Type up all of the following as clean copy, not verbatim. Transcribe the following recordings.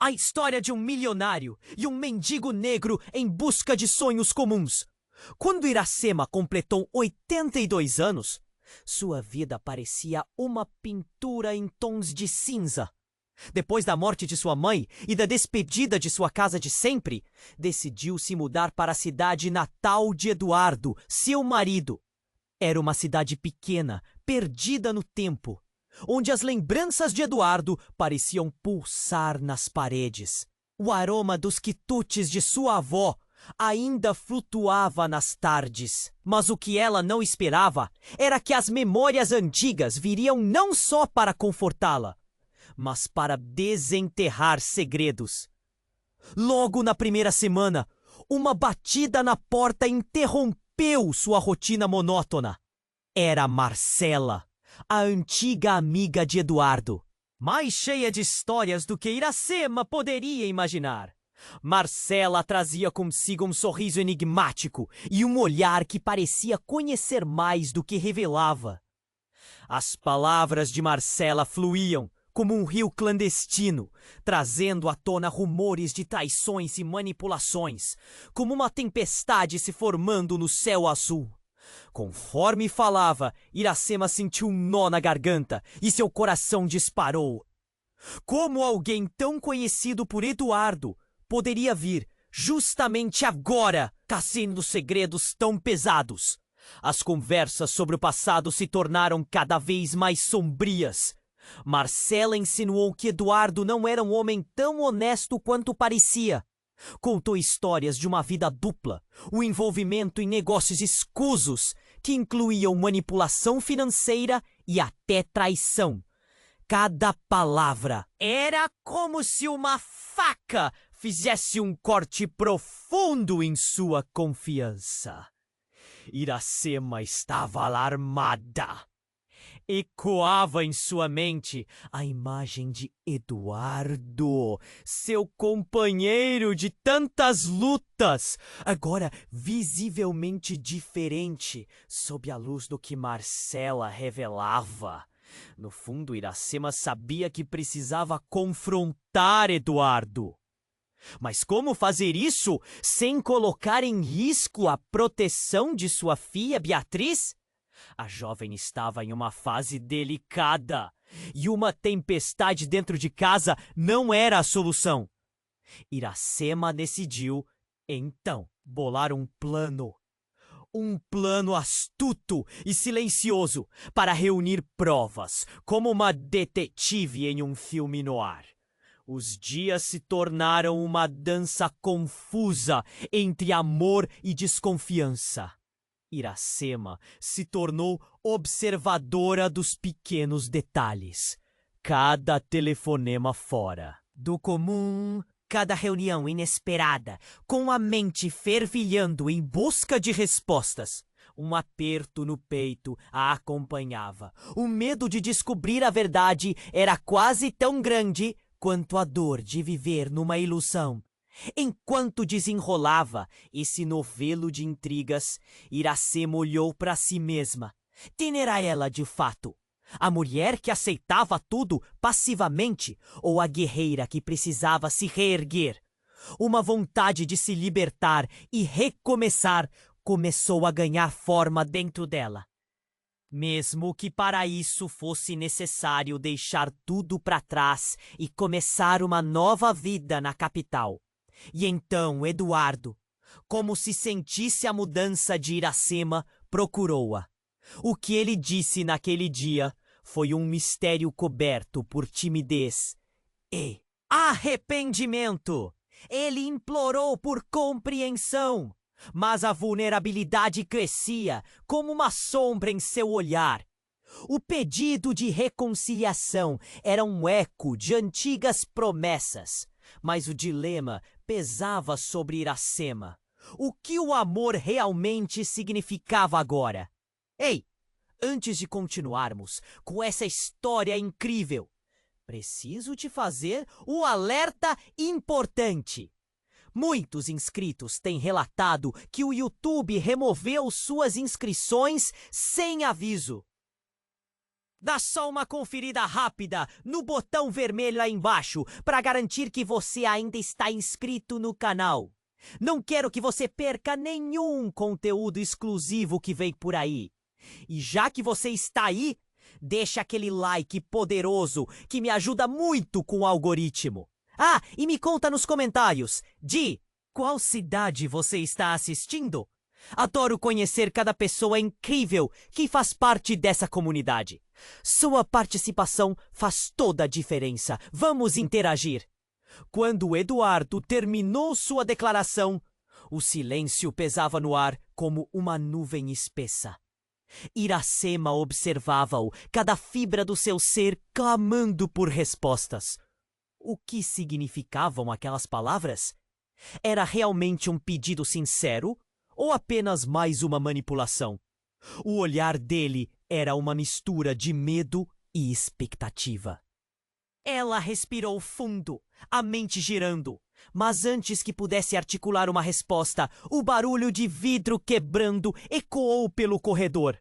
A história de um milionário e um mendigo negro em busca de sonhos comuns. Quando Iracema completou 82 anos, sua vida parecia uma pintura em tons de cinza. Depois da morte de sua mãe e da despedida de sua casa de sempre, decidiu se mudar para a cidade natal de Eduardo, seu marido. Era uma cidade pequena, perdida no tempo, onde as lembranças de Eduardo pareciam pulsar nas paredes. O aroma dos quitutes de sua avó ainda flutuava nas tardes. Mas o que ela não esperava era que as memórias antigas viriam não só para confortá-la, mas para desenterrar segredos. Logo na primeira semana, uma batida na porta interrompeu sua rotina monótona. Era Marcela, a antiga amiga de Eduardo, mais cheia de histórias do que Iracema poderia imaginar. Marcela trazia consigo um sorriso enigmático e um olhar que parecia conhecer mais do que revelava. As palavras de Marcela fluíam como um rio clandestino, trazendo à tona rumores de traições e manipulações, como uma tempestade se formando no céu azul. Conforme falava, Iracema sentiu um nó na garganta e seu coração disparou. Como alguém tão conhecido por Eduardo poderia vir, justamente agora, trazendo segredos tão pesados? As conversas sobre o passado se tornaram cada vez mais sombrias. Marcela insinuou que Eduardo não era um homem tão honesto quanto parecia. Contou histórias de uma vida dupla, o envolvimento em negócios escusos que incluíam manipulação financeira e até traição. Cada palavra era como se uma faca fizesse um corte profundo em sua confiança. Iracema estava alarmada. Ecoava em sua mente a imagem de Eduardo, seu companheiro de tantas lutas, agora visivelmente diferente sob a luz do que Marcela revelava. No fundo, Iracema sabia que precisava confrontar Eduardo. Mas como fazer isso sem colocar em risco a proteção de sua filha Beatriz? A jovem estava em uma fase delicada e uma tempestade dentro de casa não era a solução. Iracema decidiu, então, bolar um plano astuto e silencioso para reunir provas, como uma detetive em um filme noir. Os dias se tornaram uma dança confusa entre amor e desconfiança. Iracema se tornou observadora dos pequenos detalhes. Cada telefonema fora do comum, cada reunião inesperada, com a mente fervilhando em busca de respostas. Um aperto no peito a acompanhava. O medo de descobrir a verdade era quase tão grande quanto a dor de viver numa ilusão. Enquanto desenrolava esse novelo de intrigas, Iracema olhou para si mesma. Quem era ela de fato? A mulher que aceitava tudo passivamente ou a guerreira que precisava se reerguer? Uma vontade de se libertar e recomeçar começou a ganhar forma dentro dela. Mesmo que para isso fosse necessário deixar tudo para trás e começar uma nova vida na capital. E então Eduardo, como se sentisse a mudança de Iracema, procurou-a. O que ele disse naquele dia foi um mistério coberto por timidez e arrependimento. Ele implorou por compreensão, mas a vulnerabilidade crescia como uma sombra em seu olhar. O pedido de reconciliação era um eco de antigas promessas, mas o dilema pesava sobre Iracema. O que o amor realmente significava agora? Ei, antes de continuarmos com essa história incrível, preciso te fazer o alerta importante. Muitos inscritos têm relatado que o YouTube removeu suas inscrições sem aviso. Dá só uma conferida rápida no botão vermelho aí embaixo para garantir que você ainda está inscrito no canal. Não quero que você perca nenhum conteúdo exclusivo que vem por aí. E já que você está aí, deixa aquele like poderoso que me ajuda muito com o algoritmo. Ah, e me conta nos comentários, de qual cidade você está assistindo? Adoro conhecer cada pessoa incrível que faz parte dessa comunidade. Sua participação faz toda a diferença. Vamos interagir. Quando Eduardo terminou sua declaração, o silêncio pesava no ar como uma nuvem espessa. Iracema observava-o, cada fibra do seu ser clamando por respostas. O que significavam aquelas palavras? Era realmente um pedido sincero ou apenas mais uma manipulação? O olhar dele era uma mistura de medo e expectativa. Ela respirou fundo, a mente girando. Mas antes que pudesse articular uma resposta, o barulho de vidro quebrando ecoou pelo corredor.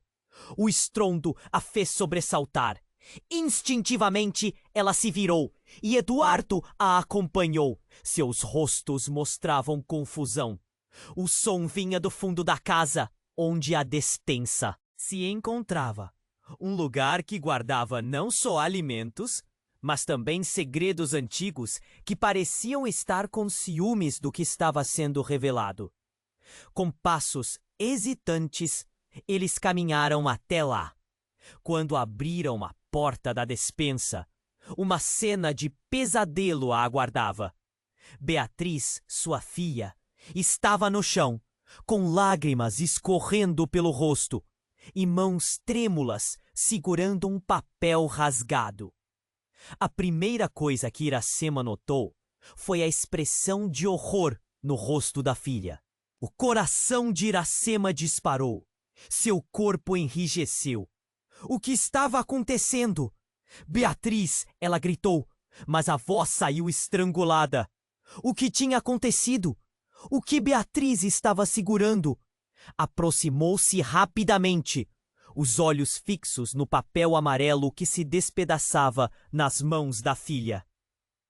O estrondo a fez sobressaltar. Instintivamente, ela se virou e Eduardo a acompanhou. Seus rostos mostravam confusão. O som vinha do fundo da casa, onde a despensa se encontrava. Um lugar que guardava não só alimentos, mas também segredos antigos que pareciam estar com ciúmes do que estava sendo revelado. Com passos hesitantes, eles caminharam até lá. Quando abriram a porta da despensa, uma cena de pesadelo a aguardava. Beatriz, sua filha, estava no chão, com lágrimas escorrendo pelo rosto e mãos trêmulas segurando um papel rasgado. A primeira coisa que Iracema notou foi a expressão de horror no rosto da filha. O coração de Iracema disparou. Seu corpo enrijeceu. O que estava acontecendo? Beatriz, ela gritou, mas a voz saiu estrangulada. O que tinha acontecido? O que Beatriz estava segurando? Aproximou-se rapidamente, os olhos fixos no papel amarelo que se despedaçava nas mãos da filha.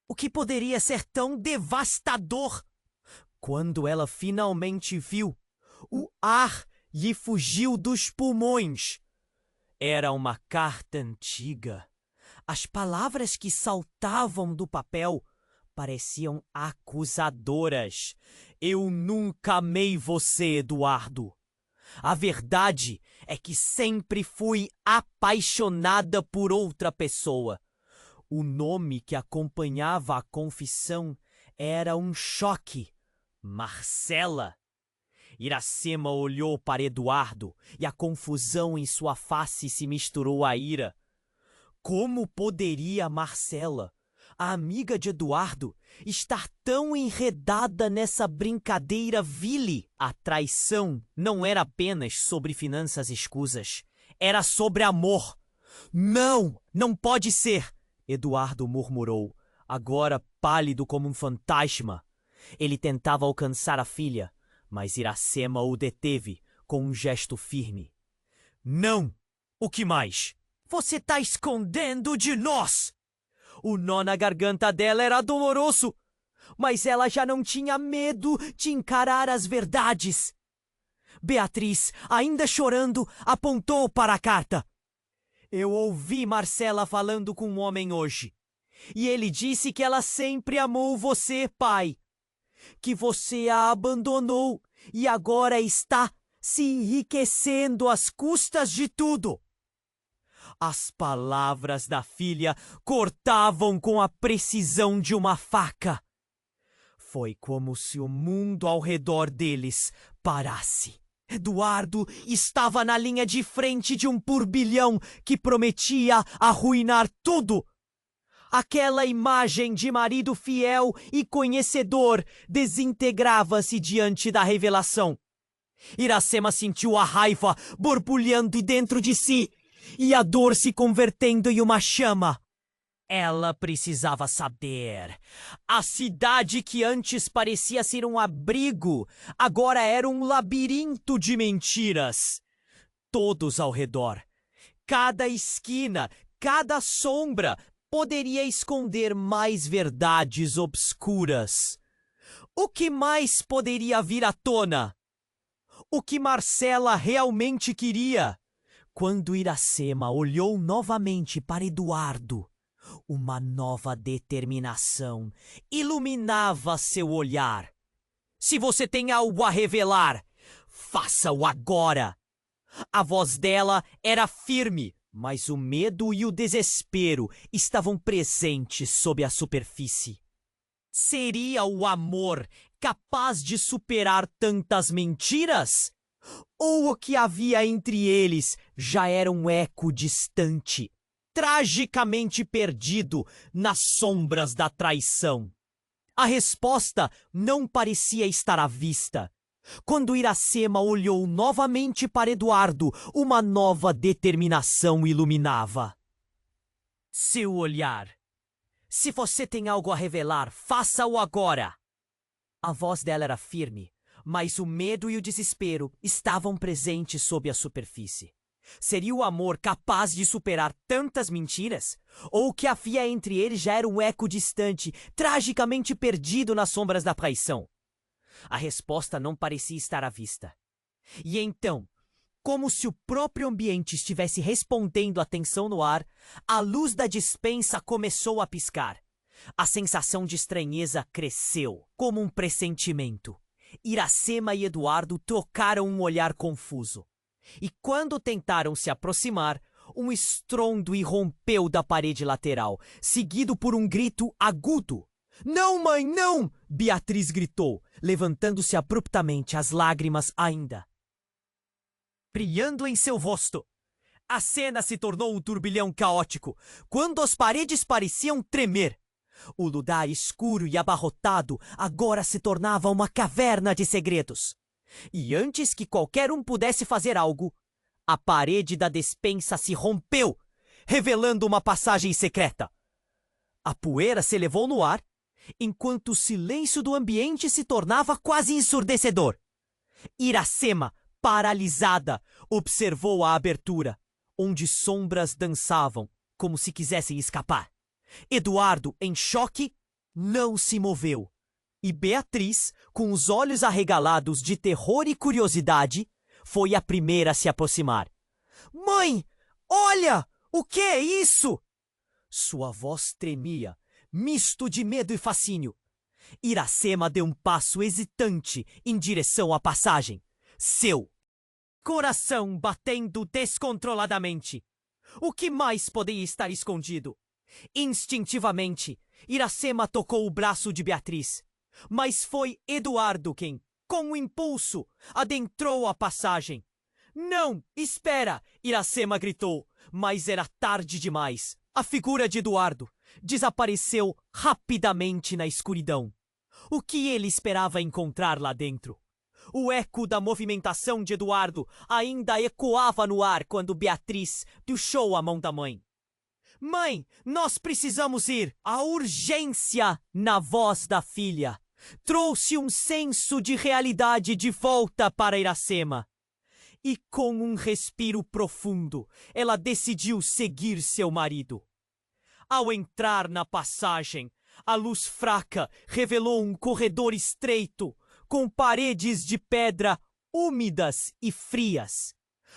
O que poderia ser tão devastador? Quando ela finalmente viu, o ar lhe fugiu dos pulmões. Era uma carta antiga. As palavras que saltavam do papel pareciam acusadoras. Eu nunca amei você, Eduardo. A verdade é que sempre fui apaixonada por outra pessoa. O nome que acompanhava a confissão era um choque. Marcela. Iracema olhou para Eduardo e a confusão em sua face se misturou à ira. Como poderia Marcela, a amiga de Eduardo, estar tão enredada nessa brincadeira vile? A traição não era apenas sobre finanças escusas. Era sobre amor. Não, não pode ser, Eduardo murmurou, agora pálido como um fantasma. Ele tentava alcançar a filha, mas Iracema o deteve com um gesto firme. Não! O que mais? Você está escondendo de nós! O nó na garganta dela era doloroso, mas ela já não tinha medo de encarar as verdades. Beatriz, ainda chorando, apontou para a carta. Eu ouvi Marcela falando com um homem hoje, e ele disse que ela sempre amou você, pai. Que você a abandonou e agora está se enriquecendo às custas de tudo. As palavras da filha cortavam com a precisão de uma faca. Foi como se o mundo ao redor deles parasse. Eduardo estava na linha de frente de um turbilhão que prometia arruinar tudo. Aquela imagem de marido fiel e conhecedor desintegrava-se diante da revelação. Iracema sentiu a raiva borbulhando dentro de si e a dor se convertendo em uma chama. Ela precisava saber. A cidade que antes parecia ser um abrigo, agora era um labirinto de mentiras. Todos ao redor, cada esquina, cada sombra poderia esconder mais verdades obscuras. O que mais poderia vir à tona? O que Marcela realmente queria? Quando Iracema olhou novamente para Eduardo, uma nova determinação iluminava seu olhar. Se você tem algo a revelar, faça-o agora. A voz dela era firme, mas o medo e o desespero estavam presentes sob a superfície. Seria o amor capaz de superar tantas mentiras? Ou o que havia entre eles já era um eco distante, tragicamente perdido nas sombras da traição? A resposta não parecia estar à vista. Quando Iracema olhou novamente para Eduardo, uma nova determinação iluminava seu olhar. Se você tem algo a revelar, faça-o agora. A voz dela era firme, mas o medo e o desespero estavam presentes sob a superfície. Seria o amor capaz de superar tantas mentiras? Ou o que havia entre eles já era um eco distante, tragicamente perdido nas sombras da traição? A resposta não parecia estar à vista. E então, como se o próprio ambiente estivesse respondendo à tensão no ar, a luz da despensa começou a piscar. A sensação de estranheza cresceu, como um pressentimento. Iracema e Eduardo trocaram um olhar confuso. E quando tentaram se aproximar, um estrondo irrompeu da parede lateral, seguido por um grito agudo. "Não, mãe, não!" Beatriz gritou, levantando-se abruptamente, as lágrimas ainda brilhando em seu rosto. A cena se tornou um turbilhão caótico, quando as paredes pareciam tremer. O lugar escuro e abarrotado agora se tornava uma caverna de segredos. E antes que qualquer um pudesse fazer algo, a parede da despensa se rompeu, revelando uma passagem secreta. A poeira se elevou no ar, enquanto o silêncio do ambiente se tornava quase ensurdecedor. Iracema, paralisada, observou a abertura, onde sombras dançavam, como se quisessem escapar. Eduardo, em choque, não se moveu. E Beatriz, com os olhos arregalados de terror e curiosidade, foi a primeira a se aproximar. "Mãe, olha! O que é isso?" Sua voz tremia, misto de medo e fascínio. Iracema deu um passo hesitante em direção à passagem. Seu coração batendo descontroladamente. O que mais poderia estar escondido? Instintivamente, Iracema tocou o braço de Beatriz. Mas foi Eduardo quem, com um impulso, adentrou a passagem. "Não, espera!" Iracema gritou, mas era tarde demais. A figura de Eduardo desapareceu rapidamente na escuridão. O que ele esperava encontrar lá dentro? O eco da movimentação de Eduardo ainda ecoava no ar quando Beatriz puxou a mão da mãe. "Mãe, nós precisamos ir!" A urgência na voz da filha trouxe um senso de realidade de volta para Iracema. E com um respiro profundo, ela decidiu seguir seu marido. Ao entrar na passagem, a luz fraca revelou um corredor estreito, com paredes de pedra úmidas e frias.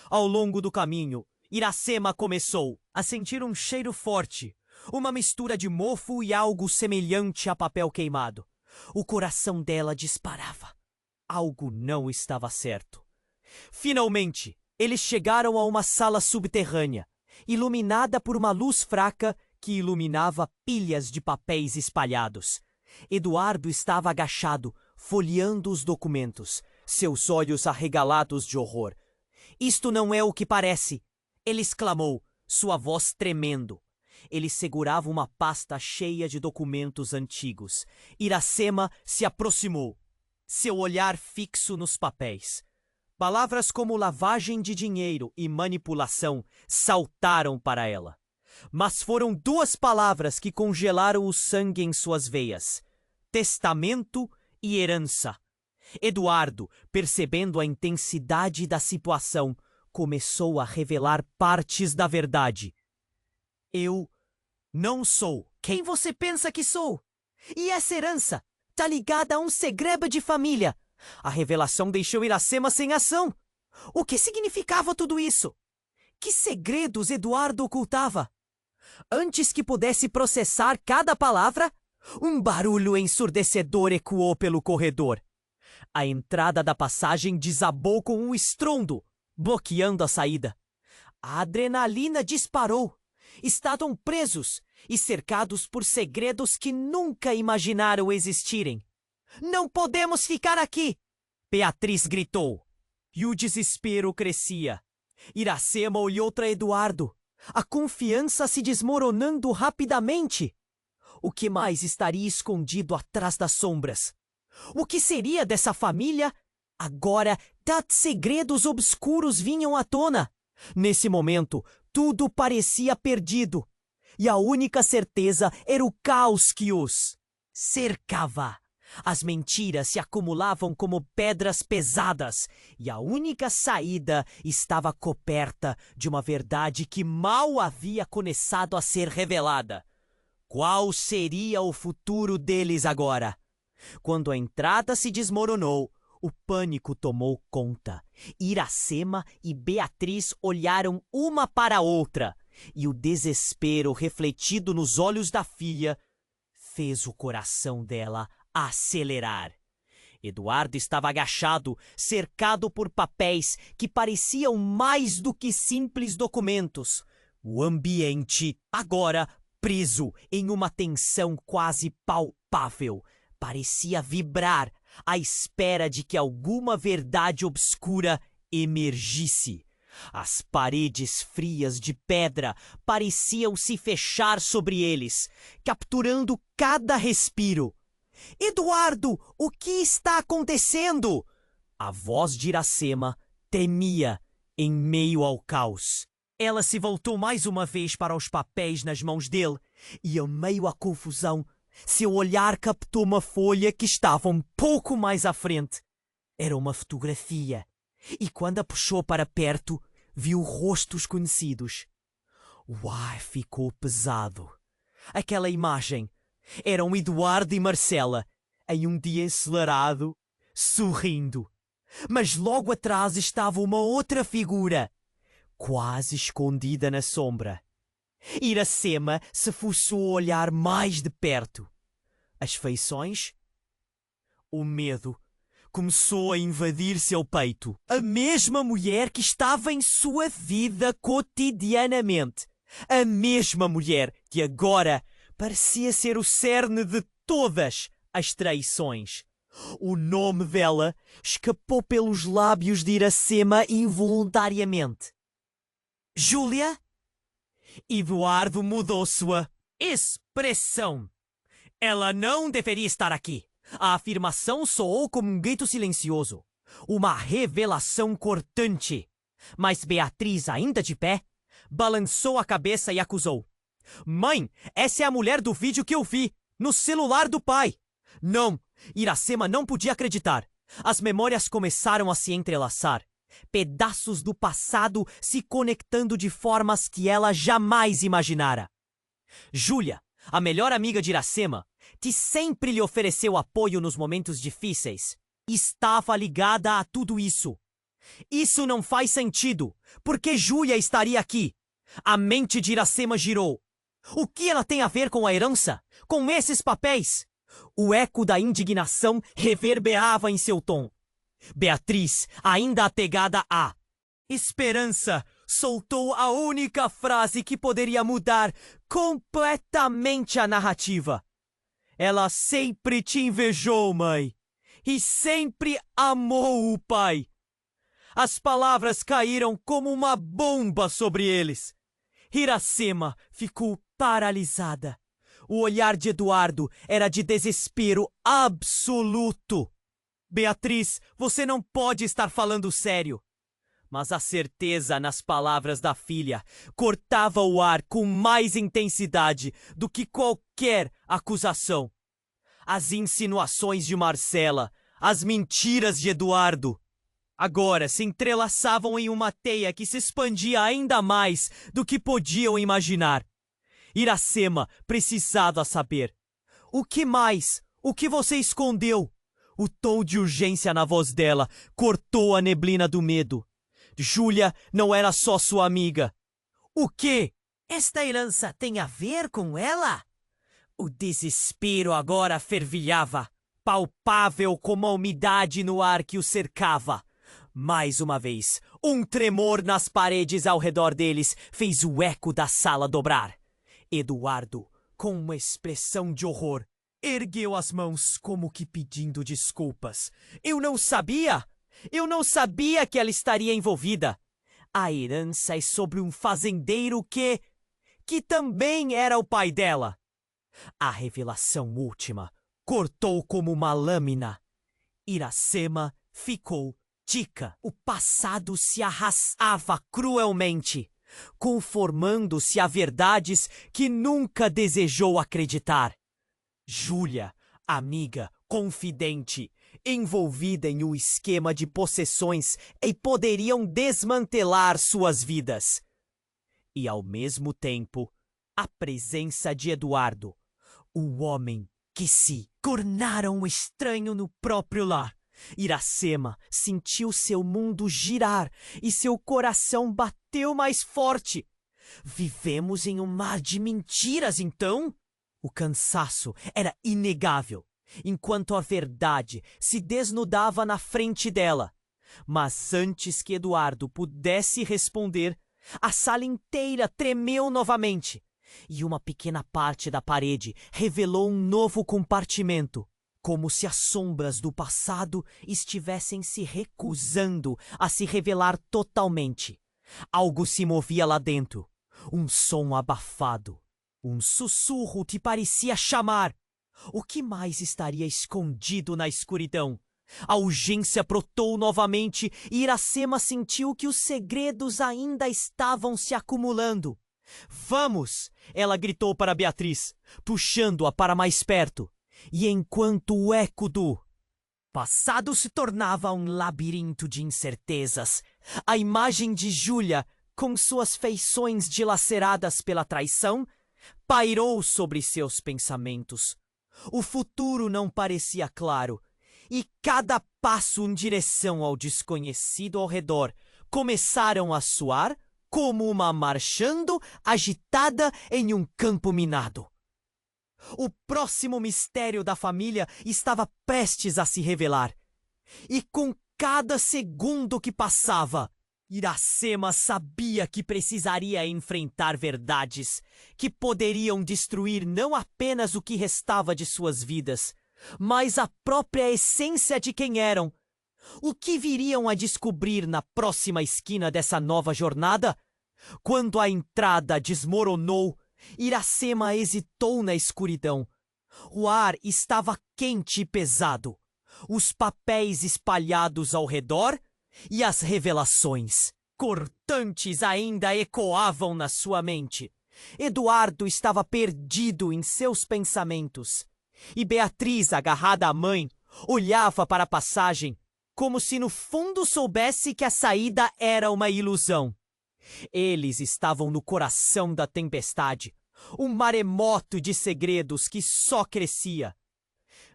Ao longo do caminho, Iracema começou a sentir um cheiro forte, uma mistura de mofo e algo semelhante a papel queimado. O coração dela disparava. Algo não estava certo. Finalmente, eles chegaram a uma sala subterrânea, iluminada por uma luz fraca que iluminava pilhas de papéis espalhados. Eduardo estava agachado, folheando os documentos, seus olhos arregalados de horror. "Isto não é o que parece!" ele exclamou, sua voz tremendo. Ele segurava uma pasta cheia de documentos antigos. Iracema se aproximou, seu olhar fixo nos papéis. Palavras como lavagem de dinheiro e manipulação saltaram para ela. Mas foram duas palavras que congelaram o sangue em suas veias: testamento e herança. Eduardo, percebendo a intensidade da situação, começou a revelar partes da verdade. Eu não sou quem você pensa que sou. E essa herança tá ligada a um segredo de família. A revelação deixou Iracema sem ação. O que significava tudo isso? Que segredos Eduardo ocultava? Antes que pudesse processar cada palavra, um barulho ensurdecedor ecoou pelo corredor. A entrada da passagem desabou com um estrondo, bloqueando a saída. A adrenalina disparou. Estavam presos e cercados por segredos que nunca imaginaram existirem. Não podemos ficar aqui! Beatriz gritou. E o desespero crescia. Iracema olhou para Eduardo, a confiança se desmoronando rapidamente. O que mais estaria escondido atrás das sombras? O que seria dessa família? Agora, tantos segredos obscuros vinham à tona. Nesse momento, tudo parecia perdido. E a única certeza era o caos que os cercava. As mentiras se acumulavam como pedras pesadas, e a única saída estava coberta de uma verdade que mal havia começado a ser revelada. Qual seria o futuro deles agora? Quando a entrada se desmoronou, o pânico tomou conta. Iracema e Beatriz olharam uma para a outra, e o desespero refletido nos olhos da filha fez o coração dela acelerar. Eduardo estava agachado, cercado por papéis que pareciam mais do que simples documentos. O ambiente, agora preso em uma tensão quase palpável, parecia vibrar à espera de que alguma verdade obscura emergisse. As paredes frias de pedra pareciam se fechar sobre eles, capturando cada respiro. Eduardo, o que está acontecendo? A voz de Iracema tremia em meio ao caos. Ela se voltou mais uma vez para os papéis nas mãos dele e, em meio à confusão, seu olhar captou uma folha que estava um pouco mais à frente. Era uma fotografia, e quando a puxou para perto, viu rostos conhecidos. O ar ficou pesado. Aquela imagem eram Eduardo e Marcela, em um dia ensolarado, sorrindo. Mas logo atrás estava uma outra figura, quase escondida na sombra. Iracema se forçou a olhar mais de perto. As feições? O medo começou a invadir seu peito. A mesma mulher que estava em sua vida cotidianamente. A mesma mulher que agora parecia ser o cerne de todas as traições. O nome dela escapou pelos lábios de Iracema involuntariamente. Júlia? Eduardo mudou sua expressão. Ela não deveria estar aqui. A afirmação soou como um grito silencioso. Uma revelação cortante. Mas Beatriz, ainda de pé, balançou a cabeça e acusou. Mãe, essa é a mulher do vídeo que eu vi, no celular do pai. Não, Iracema não podia acreditar. As memórias começaram a se entrelaçar. Pedaços do passado se conectando de formas que ela jamais imaginara. Júlia, a melhor amiga de Iracema, que sempre lhe ofereceu apoio nos momentos difíceis, estava ligada a tudo isso. Isso não faz sentido. Por que Júlia estaria aqui? A mente de Iracema girou. O que ela tem a ver com a herança? Com esses papéis? O eco da indignação reverberava em seu tom. Beatriz, ainda apegada à esperança, soltou a única frase que poderia mudar completamente a narrativa. Ela sempre te invejou, mãe, e sempre amou o pai. As palavras caíram como uma bomba sobre eles. Iracema ficou paralisada. O olhar de Eduardo era de desespero absoluto. Beatriz, você não pode estar falando sério. Mas a certeza nas palavras da filha cortava o ar com mais intensidade do que qualquer acusação. As insinuações de Marcela, as mentiras de Eduardo, agora se entrelaçavam em uma teia que se expandia ainda mais do que podiam imaginar. Iracema precisava saber. O que mais? O que você escondeu? O tom de urgência na voz dela cortou a neblina do medo. Júlia não era só sua amiga. O quê? Esta herança tem a ver com ela? O desespero agora fervilhava, palpável como a umidade no ar que o cercava. Mais uma vez, um tremor nas paredes ao redor deles fez o eco da sala dobrar. Eduardo, com uma expressão de horror, ergueu as mãos como que pedindo desculpas. Eu não sabia! Eu não sabia que ela estaria envolvida. A herança é sobre um fazendeiro que também era o pai dela. A revelação última cortou como uma lâmina. Iracema ficou tica. O passado se arrastava cruelmente, conformando-se a verdades que nunca desejou acreditar. Júlia, amiga, confidente, envolvida em um esquema de possessões e poderiam desmantelar suas vidas. E, ao mesmo tempo, a presença de Eduardo, o homem que se tornara um estranho no próprio lar. Iracema sentiu seu mundo girar e seu coração bateu mais forte. Vivemos em um mar de mentiras, então? O cansaço era inegável, enquanto a verdade se desnudava na frente dela. Mas antes que Eduardo pudesse responder, a sala inteira tremeu novamente, e uma pequena parte da parede revelou um novo compartimento, como se as sombras do passado estivessem se recusando a se revelar totalmente. Algo se movia lá dentro, um som abafado. Um sussurro te parecia chamar. O que mais estaria escondido na escuridão? A urgência brotou novamente e Iracema sentiu que os segredos ainda estavam se acumulando. Vamos! Ela gritou para Beatriz, puxando-a para mais perto. E enquanto o eco do passado se tornava um labirinto de incertezas, a imagem de Júlia, com suas feições dilaceradas pela traição, pairou sobre seus pensamentos. O futuro não parecia claro, e cada passo em direção ao desconhecido ao redor começaram a soar como uma marchando agitada em um campo minado. O próximo mistério da família estava prestes a se revelar, e com cada segundo que passava, Iracema sabia que precisaria enfrentar verdades que poderiam destruir não apenas o que restava de suas vidas, mas a própria essência de quem eram. O que viriam a descobrir na próxima esquina dessa nova jornada? Quando a entrada desmoronou, Iracema hesitou na escuridão. O ar estava quente e pesado, os papéis espalhados ao redor e as revelações cortantes ainda ecoavam na sua mente. Eduardo estava perdido em seus pensamentos, e Beatriz, agarrada à mãe, olhava para a passagem como se no fundo soubesse que a saída era uma ilusão. Eles estavam no coração da tempestade, um maremoto de segredos que só crescia.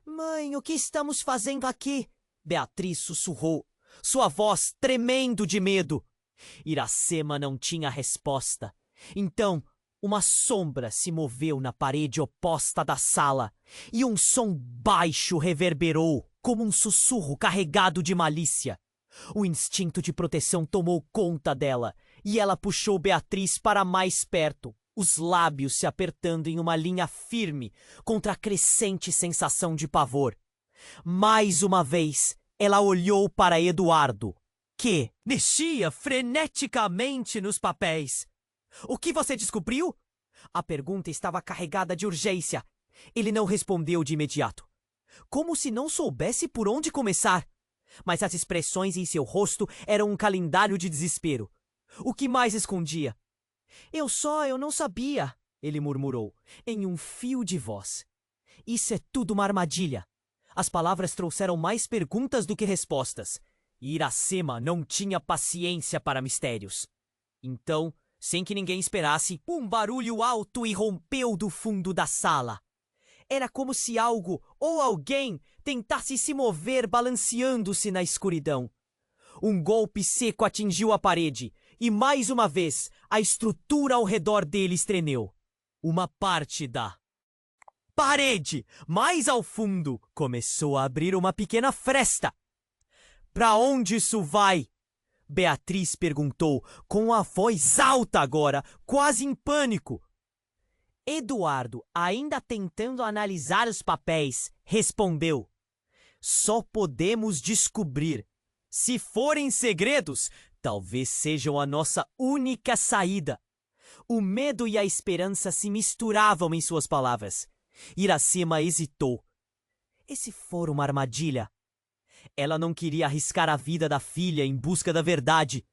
"Mãe, o que estamos fazendo aqui?" Beatriz sussurrou, sua voz tremendo de medo. Iracema não tinha resposta. Então, uma sombra se moveu na parede oposta da sala, e um som baixo reverberou, como um sussurro carregado de malícia. O instinto de proteção tomou conta dela, e ela puxou Beatriz para mais perto, os lábios se apertando em uma linha firme contra a crescente sensação de pavor. Mais uma vez, ela olhou para Eduardo, que mexia freneticamente nos papéis. "O que você descobriu?" A pergunta estava carregada de urgência. Ele não respondeu de imediato, como se não soubesse por onde começar. Mas as expressões em seu rosto eram um calendário de desespero. O que mais escondia? Eu não sabia", ele murmurou, em um fio de voz. "Isso é tudo uma armadilha." As palavras trouxeram mais perguntas do que respostas, e Iracema não tinha paciência para mistérios. Então, Sem que ninguém esperasse, um barulho alto irrompeu do fundo da sala. Era como se algo ou alguém tentasse se mover balanceando-se na escuridão. Um golpe seco atingiu a parede e, mais uma vez, a estrutura ao redor deles tremeu. Uma parte da parede, mais ao fundo, começou a abrir uma pequena fresta. "Para onde isso vai?" Beatriz perguntou, com a voz alta agora, quase em pânico. Eduardo, ainda tentando analisar os papéis, respondeu: "Só podemos descobrir. Se forem segredos, talvez sejam a nossa única saída." O medo e a esperança se misturavam em suas palavras. Iracema hesitou. E se for uma armadilha? Ela não queria arriscar a vida da filha em busca da verdade.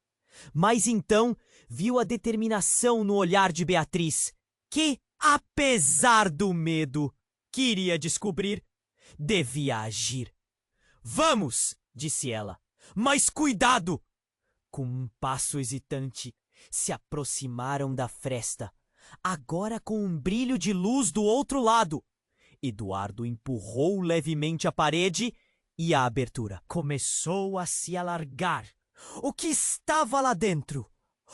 Mas então viu a determinação no olhar de Beatriz, que, apesar do medo, queria descobrir. Devia agir. "Vamos!" disse ela. "Mas cuidado!" Com um passo hesitante, se aproximaram da fresta, agora com um brilho de luz do outro lado. Eduardo empurrou levemente a parede e a abertura começou a se alargar. O que estava lá dentro?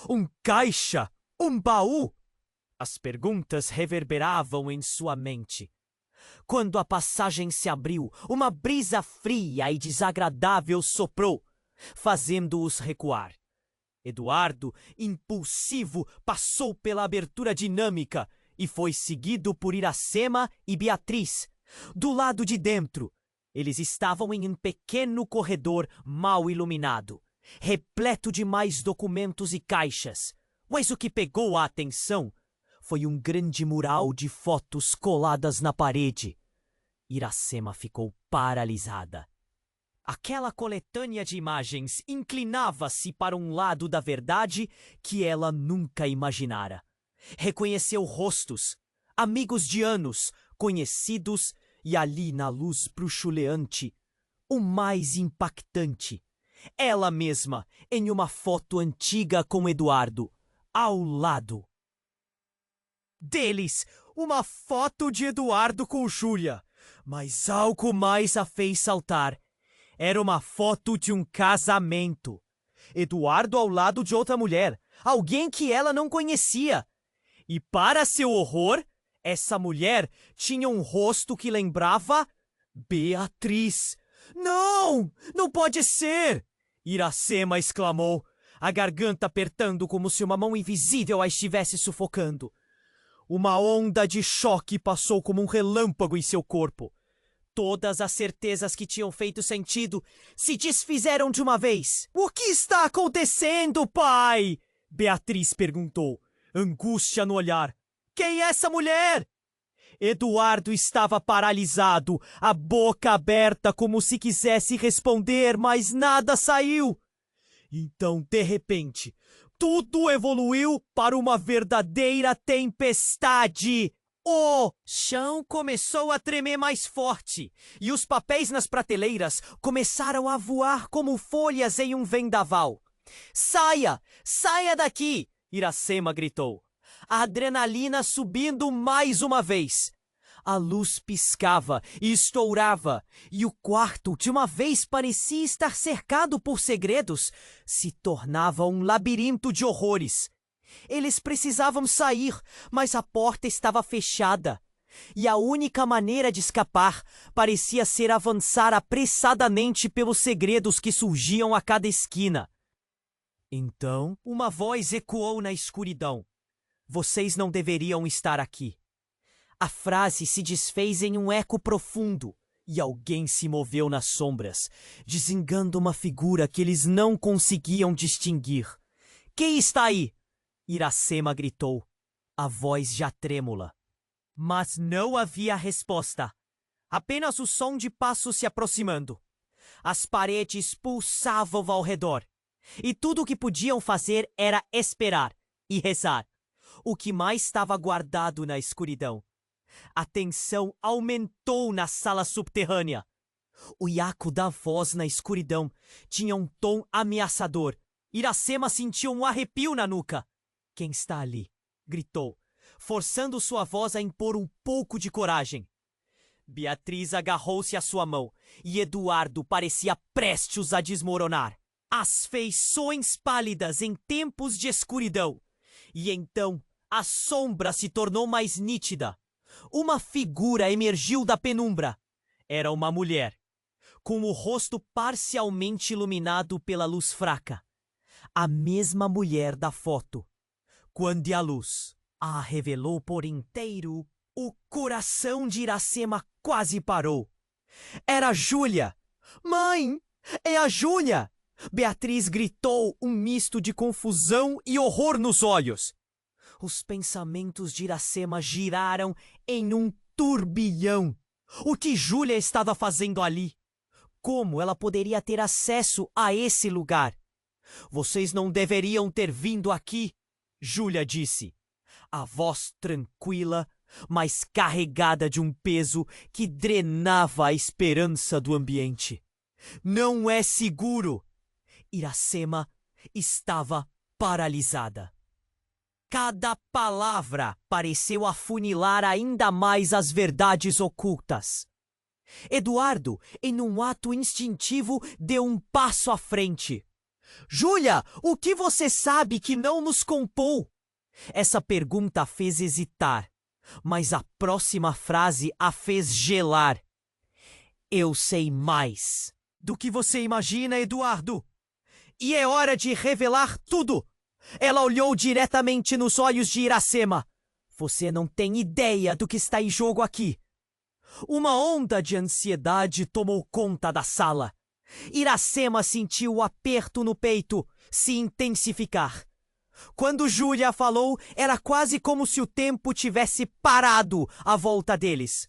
Um caixa? Um baú? As perguntas reverberavam em sua mente. Quando a passagem se abriu, uma brisa fria e desagradável soprou, fazendo-os recuar. Eduardo, impulsivo, passou pela abertura dinâmica e foi seguido por Iracema e Beatriz. Do lado de dentro, eles estavam em um pequeno corredor mal iluminado, repleto de mais documentos e caixas. Mas o que pegou a atenção foi um grande mural de fotos coladas na parede. Iracema ficou paralisada. Aquela coletânea de imagens inclinava-se para um lado da verdade que ela nunca imaginara. Reconheceu rostos, amigos de anos, conhecidos, e ali na luz bruxuleante, o mais impactante, ela mesma em uma foto antiga com Eduardo, ao lado deles, uma foto de Eduardo com Júlia, mas algo mais a fez saltar. Era uma foto de um casamento. Eduardo ao lado de outra mulher, alguém que ela não conhecia. E para seu horror, essa mulher tinha um rosto que lembrava Beatriz. "Não! Não pode ser!" Iracema exclamou, a garganta apertando como se uma mão invisível a estivesse sufocando. Uma onda de choque passou como um relâmpago em seu corpo. Todas as certezas que tinham feito sentido se desfizeram de uma vez. "O que está acontecendo, pai?" Beatriz perguntou, angústia no olhar. "Quem é essa mulher?" Eduardo estava paralisado, a boca aberta como se quisesse responder, mas nada saiu. Então, de repente, tudo evoluiu para uma verdadeira tempestade. O chão começou a tremer mais forte e os papéis nas prateleiras começaram a voar como folhas em um vendaval. "Saia! Saia daqui!" Iracema gritou. A adrenalina subindo mais uma vez. A luz piscava e estourava, e o quarto, de uma vez parecia estar cercado por segredos, se tornava um labirinto de horrores. Eles precisavam sair, mas a porta estava fechada. E a única maneira de escapar parecia ser avançar apressadamente pelos segredos que surgiam a cada esquina. Então, uma voz ecoou na escuridão. "Vocês não deveriam estar aqui." A frase se desfez em um eco profundo e alguém se moveu nas sombras, desengando uma figura que eles não conseguiam distinguir. "Quem está aí?" Iracema gritou, a voz já trêmula. Mas não havia resposta. Apenas o som de passos se aproximando. As paredes pulsavam ao redor. E tudo o que podiam fazer era esperar e rezar. O que mais estava guardado na escuridão. A tensão aumentou na sala subterrânea. O iaco da voz na escuridão tinha um tom ameaçador. Iracema sentiu um arrepio na nuca. Quem está ali? Gritou, forçando sua voz a impor um pouco de coragem. Beatriz agarrou-se à sua mão e Eduardo parecia prestes a desmoronar. As feições pálidas em tempos de escuridão. E então a sombra se tornou mais nítida. Uma figura emergiu da penumbra. Era uma mulher, com o rosto parcialmente iluminado pela luz fraca. A mesma mulher da foto. Quando a luz a revelou por inteiro, o coração de Iracema quase parou. Era Júlia! Mãe! É a Júlia! Beatriz gritou, um misto de confusão e horror nos olhos. Os pensamentos de Iracema giraram em um turbilhão. O que Júlia estava fazendo ali? Como ela poderia ter acesso a esse lugar? Vocês não deveriam ter vindo aqui, Júlia disse. A voz tranquila, mas carregada de um peso que drenava a esperança do ambiente. Não é seguro. Iracema estava paralisada. Cada palavra pareceu afunilar ainda mais as verdades ocultas. Eduardo, em um ato instintivo, deu um passo à frente. Júlia, o que você sabe que não nos contou? Essa pergunta a fez hesitar, mas a próxima frase a fez gelar. Eu sei mais do que você imagina, Eduardo. E é hora de revelar tudo. Ela olhou diretamente nos olhos de Iracema. Você não tem ideia do que está em jogo aqui. Uma onda de ansiedade tomou conta da sala. Iracema sentiu o aperto no peito se intensificar. Quando Júlia falou, era quase como se o tempo tivesse parado à volta deles.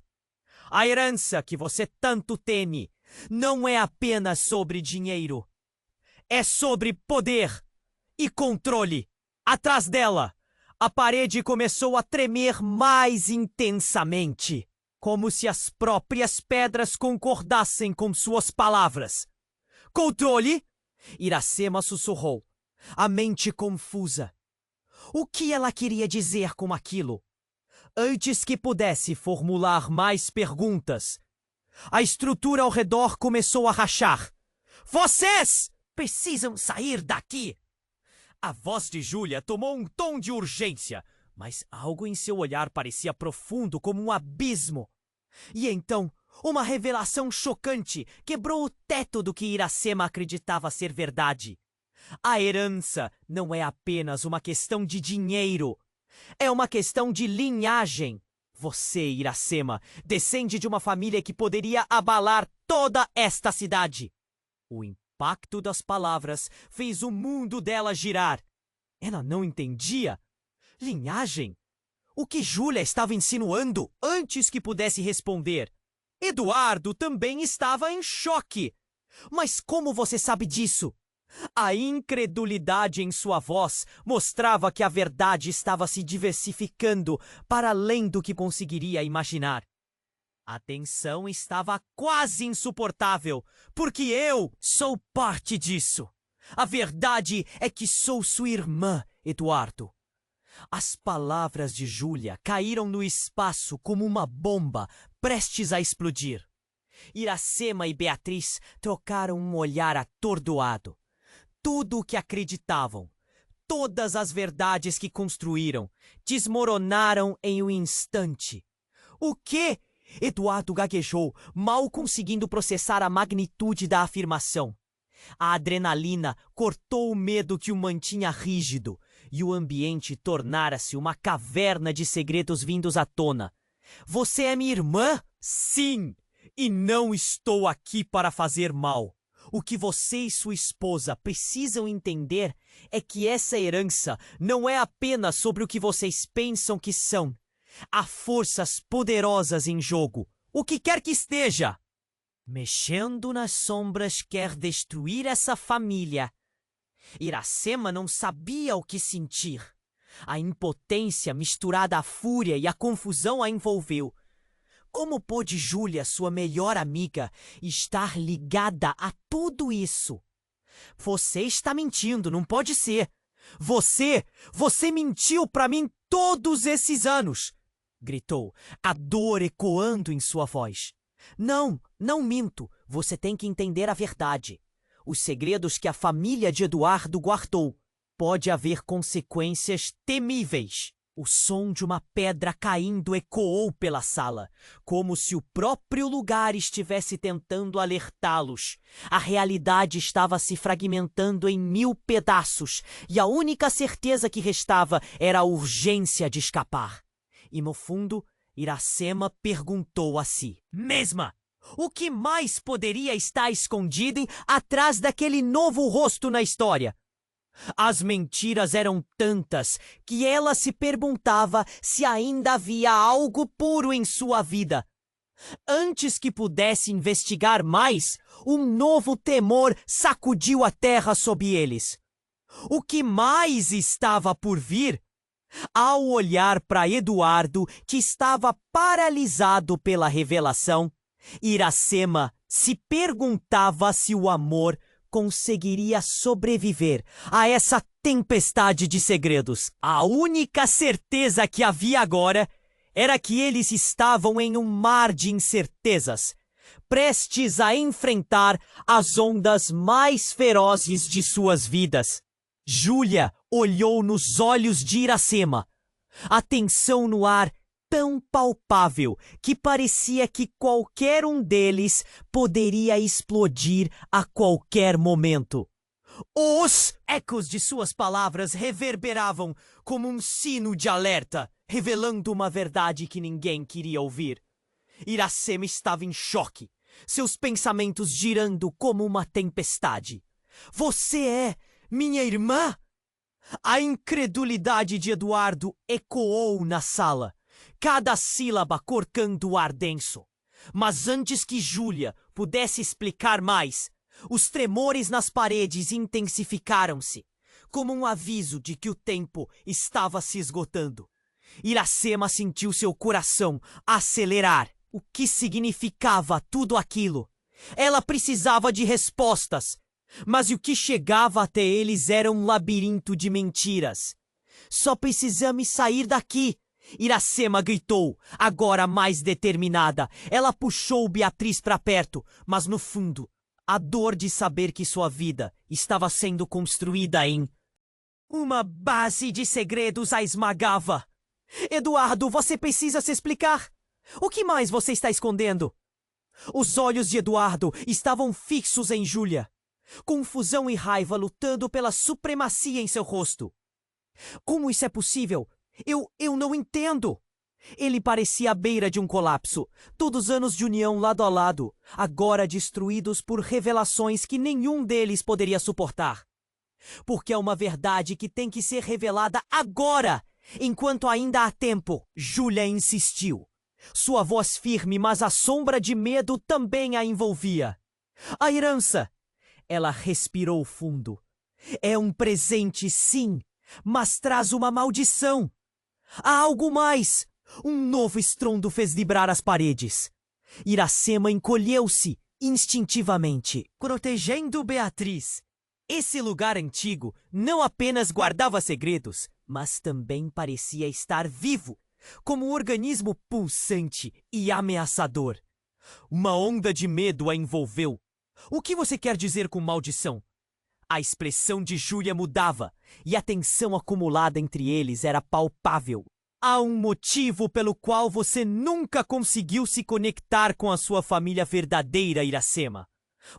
A herança que você tanto teme não é apenas sobre dinheiro. É sobre poder e controle. Atrás dela, a parede começou a tremer mais intensamente, como se as próprias pedras concordassem com suas palavras. Controle? Iracema sussurrou, a mente confusa. O que ela queria dizer com aquilo? Antes que pudesse formular mais perguntas, a estrutura ao redor começou a rachar. Vocês precisam sair daqui! A voz de Júlia tomou um tom de urgência, mas algo em seu olhar parecia profundo como um abismo. E então, uma revelação chocante quebrou o teto do que Iracema acreditava ser verdade. A herança não é apenas uma questão de dinheiro. É uma questão de linhagem. Você, Iracema, descende de uma família que poderia abalar toda esta cidade. O impacto das palavras fez o mundo dela girar. Ela não entendia. Linhagem? O que Júlia estava insinuando antes que pudesse responder? Eduardo também estava em choque. Mas como você sabe disso? A incredulidade em sua voz mostrava que a verdade estava se diversificando para além do que conseguiria imaginar. A tensão estava quase insuportável, porque eu sou parte disso. A verdade é que sou sua irmã, Eduardo. As palavras de Júlia caíram no espaço como uma bomba prestes a explodir. Iracema e Beatriz trocaram um olhar atordoado. Tudo o que acreditavam, todas as verdades que construíram, desmoronaram em um instante. O quê? Eduardo gaguejou, mal conseguindo processar a magnitude da afirmação. A adrenalina cortou o medo que o mantinha rígido, e o ambiente tornara-se uma caverna de segredos vindos à tona. Você é minha irmã? Sim! E não estou aqui para fazer mal. O que você e sua esposa precisam entender é que essa herança não é apenas sobre o que vocês pensam que são. Há forças poderosas em jogo, o que quer que esteja. Mexendo nas sombras quer destruir essa família. Iracema não sabia o que sentir. A impotência misturada à fúria e à confusão a envolveu. Como pôde Júlia, sua melhor amiga, estar ligada a tudo isso? Você está mentindo, não pode ser. Você mentiu para mim todos esses anos! Gritou, a dor ecoando em sua voz. Não minto. Você tem que entender a verdade. Os segredos que a família de Eduardo guardou. Pode haver consequências temíveis. O som de uma pedra caindo ecoou pela sala, como se o próprio lugar estivesse tentando alertá-los. A realidade estava se fragmentando em 1000 pedaços, e a única certeza que restava era a urgência de escapar. E no fundo, Iracema perguntou a si mesma: o que mais poderia estar escondido atrás daquele novo rosto na história? As mentiras eram tantas que ela se perguntava se ainda havia algo puro em sua vida. Antes que pudesse investigar mais, um novo temor sacudiu a terra sob eles. O que mais estava por vir? Ao olhar para Eduardo, que estava paralisado pela revelação, Iracema se perguntava se o amor conseguiria sobreviver a essa tempestade de segredos. A única certeza que havia agora era que eles estavam em um mar de incertezas, prestes a enfrentar as ondas mais ferozes de suas vidas. Júlia olhou nos olhos de Iracema, a tensão no ar tão palpável que parecia que qualquer um deles poderia explodir a qualquer momento. Os ecos de suas palavras reverberavam como um sino de alerta, revelando uma verdade que ninguém queria ouvir. Iracema estava em choque, seus pensamentos girando como uma tempestade. Você é minha irmã? A incredulidade de Eduardo ecoou na sala, cada sílaba cortando o ar denso. Mas antes que Júlia pudesse explicar mais, os tremores nas paredes intensificaram-se, como um aviso de que o tempo estava se esgotando. Iracema sentiu seu coração acelerar. O que significava tudo aquilo? Ela precisava de respostas, mas o que chegava até eles era um labirinto de mentiras. Só precisamos sair daqui! Iracema gritou, agora mais determinada. Ela puxou Beatriz para perto, mas no fundo, a dor de saber que sua vida estava sendo construída em uma base de segredos a esmagava. Eduardo, você precisa se explicar. O que mais você está escondendo? Os olhos de Eduardo estavam fixos em Júlia, confusão e raiva lutando pela supremacia em seu rosto. Como isso é possível? Eu não entendo. Ele parecia à beira de um colapso. Todos os anos de união lado a lado, agora destruídos por revelações que nenhum deles poderia suportar. Porque é uma verdade que tem que ser revelada agora, enquanto ainda há tempo. Júlia insistiu. Sua voz firme, mas a sombra de medo também a envolvia. A herança. Ela respirou fundo. É um presente, sim, mas traz uma maldição. Há algo mais. Um novo estrondo fez vibrar as paredes. Iracema encolheu-se instintivamente, protegendo Beatriz. Esse lugar antigo não apenas guardava segredos, mas também parecia estar vivo, como um organismo pulsante e ameaçador. Uma onda de medo a envolveu. O que você quer dizer com maldição? A expressão de Júlia mudava, e a tensão acumulada entre eles era palpável. Há um motivo pelo qual você nunca conseguiu se conectar com a sua família verdadeira, Iracema.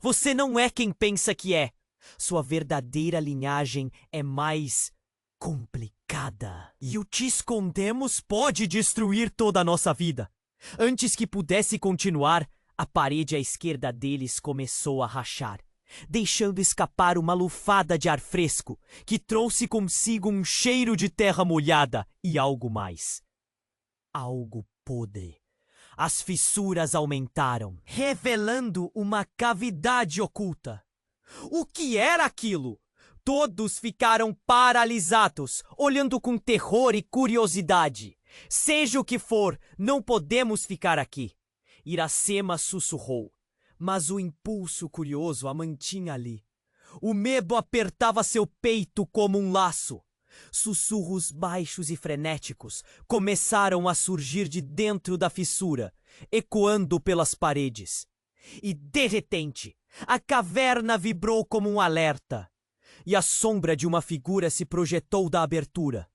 Você não é quem pensa que é. Sua verdadeira linhagem é mais complicada. E o que escondemos pode destruir toda a nossa vida. Antes que pudesse continuar, a parede à esquerda deles começou a rachar, deixando escapar uma lufada de ar fresco que trouxe consigo um cheiro de terra molhada e algo mais. Algo podre. As fissuras aumentaram, revelando uma cavidade oculta. O que era aquilo? Todos ficaram paralisados, olhando com terror e curiosidade. Seja o que for, não podemos ficar aqui. Iracema sussurrou, mas o impulso curioso a mantinha ali. O medo apertava seu peito como um laço. Sussurros baixos e frenéticos começaram a surgir de dentro da fissura, ecoando pelas paredes. E, de repente, a caverna vibrou como um alerta. E a sombra de uma figura se projetou da abertura.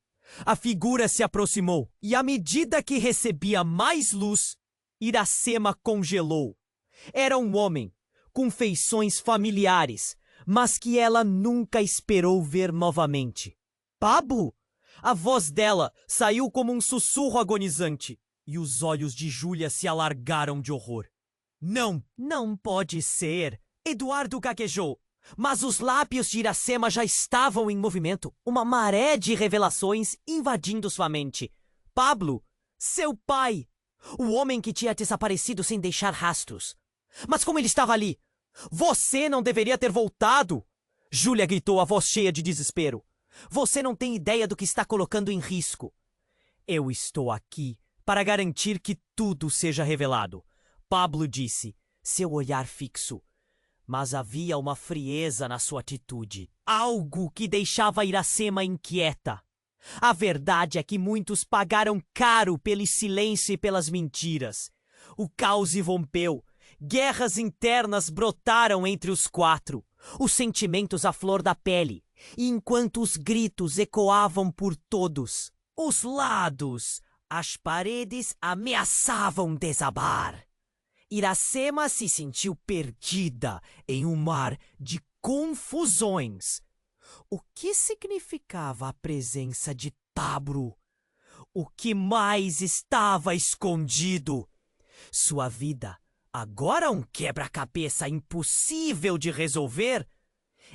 A figura se aproximou, e à medida que recebia mais luz, Iracema congelou. Era um homem, com feições familiares, mas que ela nunca esperou ver novamente. Pablo! A voz dela saiu como um sussurro agonizante, e os olhos de Júlia se alargaram de horror. Não, não pode ser! Eduardo gaguejou, mas os lábios de Iracema já estavam em movimento, uma maré de revelações invadindo sua mente. Pablo, seu pai! O homem que tinha desaparecido sem deixar rastros. Mas como ele estava ali? Você não deveria ter voltado! Júlia gritou, a voz cheia de desespero. Você não tem ideia do que está colocando em risco. Eu estou aqui para garantir que tudo seja revelado, Pablo disse, seu olhar fixo. Mas havia uma frieza na sua atitude, algo que deixava Iracema inquieta. A verdade é que muitos pagaram caro pelo silêncio e pelas mentiras. O caos irrompeu, guerras internas brotaram entre os quatro, os sentimentos à flor da pele, e enquanto os gritos ecoavam por todos os lados, as paredes ameaçavam desabar. Iracema se sentiu perdida em um mar de confusões. O que significava a presença de Pablo? O que mais estava escondido? Sua vida, agora um quebra-cabeça impossível de resolver,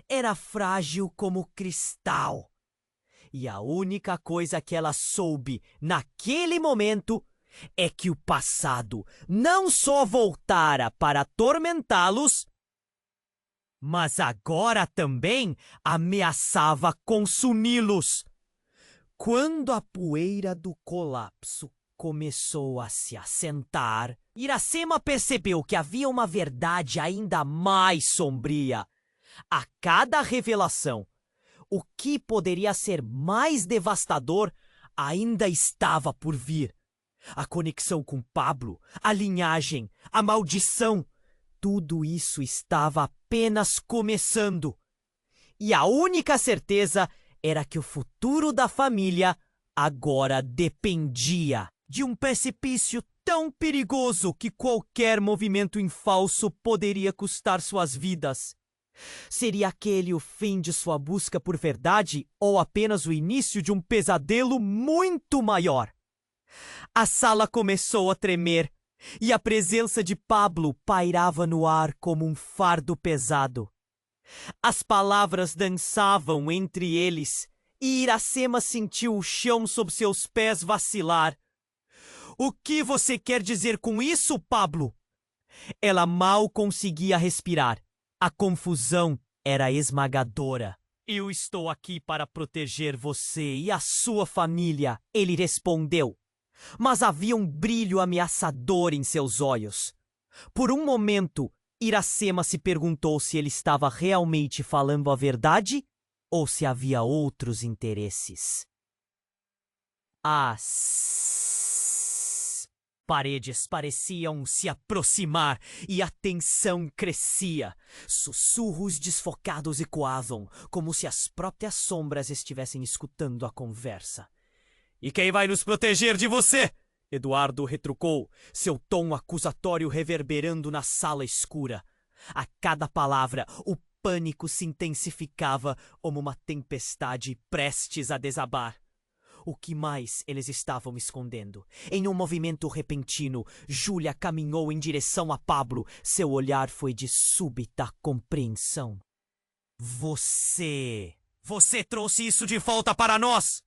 era frágil como cristal. E a única coisa que ela soube naquele momento é que o passado não só voltara para atormentá-los, mas agora também ameaçava consumi-los. Quando a poeira do colapso começou a se assentar, Iracema percebeu que havia uma verdade ainda mais sombria. A cada revelação, o que poderia ser mais devastador ainda estava por vir. A conexão com Pablo, a linhagem, a maldição, tudo isso estava apenas começando. E a única certeza era que o futuro da família agora dependia de um precipício tão perigoso que qualquer movimento em falso poderia custar suas vidas. Seria aquele o fim de sua busca por verdade ou apenas o início de um pesadelo muito maior? A sala começou a tremer e a presença de Pablo pairava no ar como um fardo pesado. As palavras dançavam entre eles e Iracema sentiu o chão sob seus pés vacilar. O que você quer dizer com isso, Pablo? Ela mal conseguia respirar. A confusão era esmagadora. Eu estou aqui para proteger você e a sua família, ele respondeu. Mas havia um brilho ameaçador em seus olhos. Por um momento, Iracema se perguntou se ele estava realmente falando a verdade ou se havia outros interesses. As paredes pareciam se aproximar e a tensão crescia. Sussurros desfocados ecoavam, como se as próprias sombras estivessem escutando a conversa. E quem vai nos proteger de você? Eduardo retrucou, seu tom acusatório reverberando na sala escura. A cada palavra, o pânico se intensificava como uma tempestade prestes a desabar. O que mais eles estavam escondendo? Em um movimento repentino, Júlia caminhou em direção a Pablo. Seu olhar foi de súbita compreensão. Você trouxe isso de volta para nós!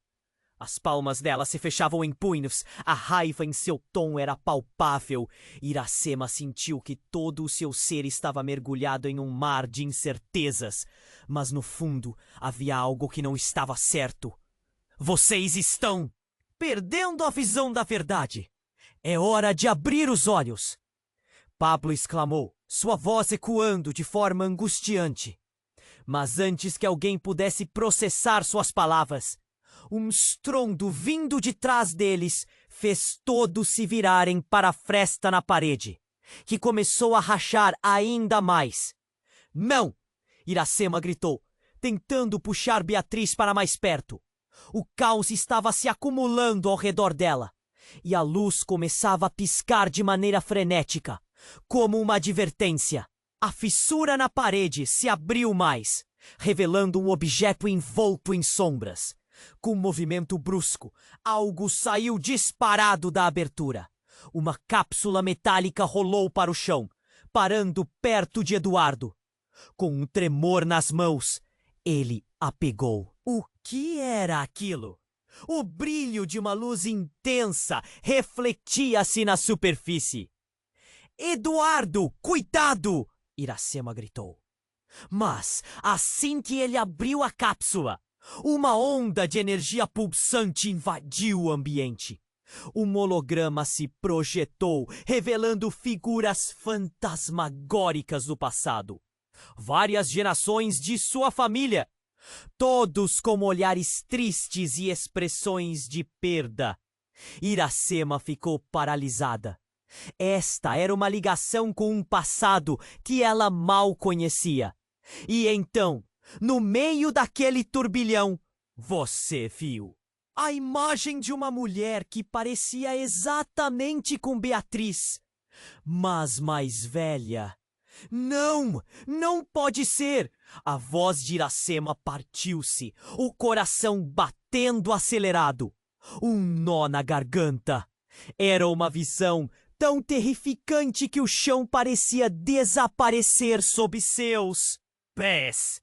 As palmas dela se fechavam em punhos. A raiva em seu tom era palpável. Iracema sentiu que todo o seu ser estava mergulhado em um mar de incertezas. Mas no fundo havia algo que não estava certo. Vocês estão perdendo a visão da verdade. É hora de abrir os olhos. Pablo exclamou, sua voz ecoando de forma angustiante. Mas antes que alguém pudesse processar suas palavras, um estrondo vindo de trás deles fez todos se virarem para a fresta na parede, que começou a rachar ainda mais. Não! Iracema gritou, tentando puxar Beatriz para mais perto. O caos estava se acumulando ao redor dela, e a luz começava a piscar de maneira frenética, como uma advertência. A fissura na parede se abriu mais, revelando um objeto envolto em sombras. Com um movimento brusco, algo saiu disparado da abertura. Uma cápsula metálica rolou para o chão, parando perto de Eduardo. Com um tremor nas mãos, ele a pegou. O que era aquilo? O brilho de uma luz intensa refletia-se na superfície. Eduardo, cuidado! Iracema gritou. Mas, assim que ele abriu a cápsula, uma onda de energia pulsante invadiu o ambiente. Um holograma se projetou, revelando figuras fantasmagóricas do passado. Várias gerações de sua família, todos com olhares tristes e expressões de perda. Iracema ficou paralisada. Esta era uma ligação com um passado que ela mal conhecia. E então, no meio daquele turbilhão, você viu a imagem de uma mulher que parecia exatamente com Beatriz, mas mais velha. Não, não pode ser! A voz de Iracema partiu-se, o coração batendo acelerado. Um nó na garganta. Era uma visão tão terrificante que o chão parecia desaparecer sob seus pés.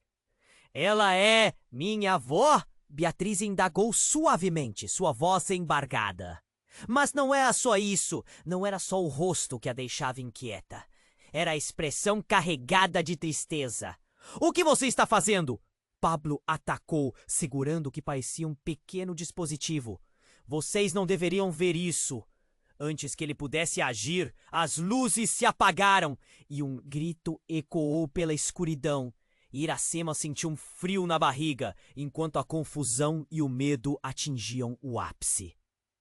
Ela é minha avó? Beatriz indagou suavemente, sua voz embargada. Mas não era só isso, não era só o rosto que a deixava inquieta. Era a expressão carregada de tristeza. O que você está fazendo? Pablo atacou, segurando o que parecia um pequeno dispositivo. Vocês não deveriam ver isso. Antes que ele pudesse agir, as luzes se apagaram e um grito ecoou pela escuridão. Iracema sentiu um frio na barriga, enquanto a confusão e o medo atingiam o ápice.